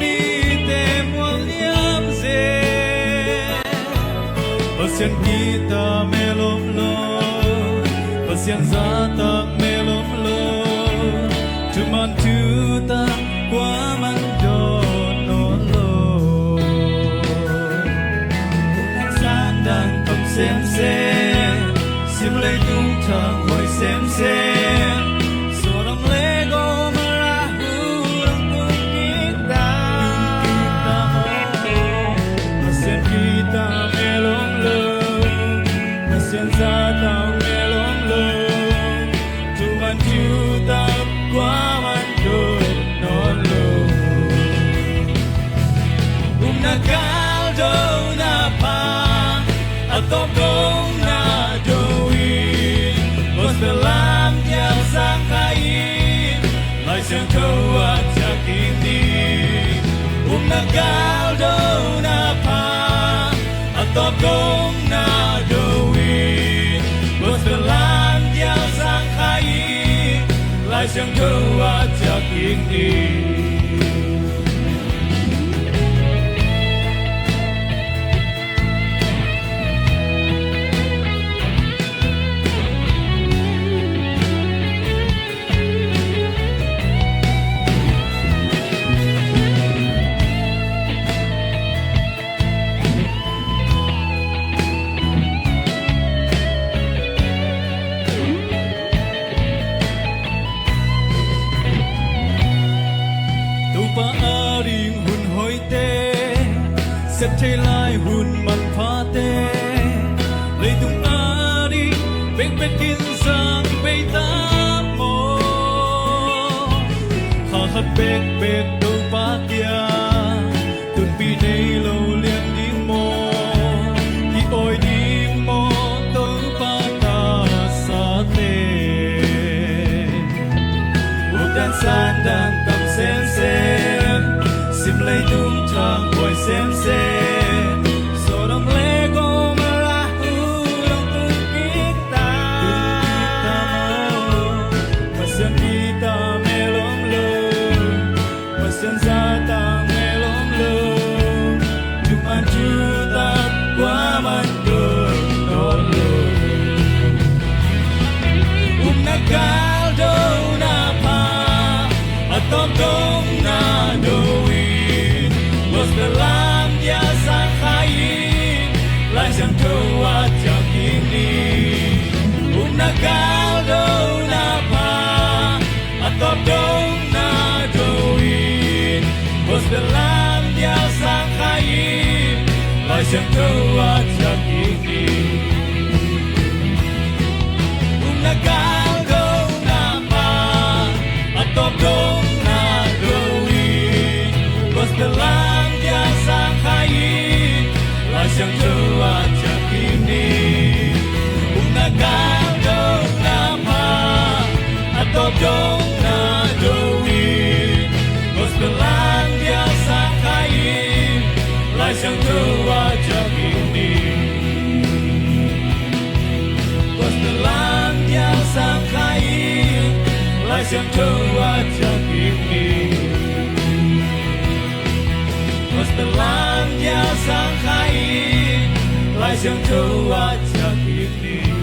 đi tem muang liam ze pasien kita melom lo pasien zata melom lo cuman juta qua man do no lo san đang cầm xem sim lấy tung thang hồi xem Atau dong na doin bos dalam yang sangkain lai sang kau ajak ini nagal do na pa atau dong na doin bos dalam yang sangkain lai sang kau ajak ini xếp thay lại hun man pha te lấy tung ari bek bekin sang bay ta mo ha hat bek do pa tia tun pi nei lo lian ding mo ki oi ding mo to pa ta sa te u dan san dan tam sen sim lấy tung thang boy sen nagal do na pa atop dong na doin bos dalam dia sang kain lai sang kuat sakini nagal do na pa atop dong na doin bos dalam dia sang kain lai sang kuat sakini nagal dong na doin bos dalam dia sang kain lai sang tua ajak ini bos dalam dia sang kain lai sang tua ajak ini bos dalam dia sang kain lai sang tua ajak ini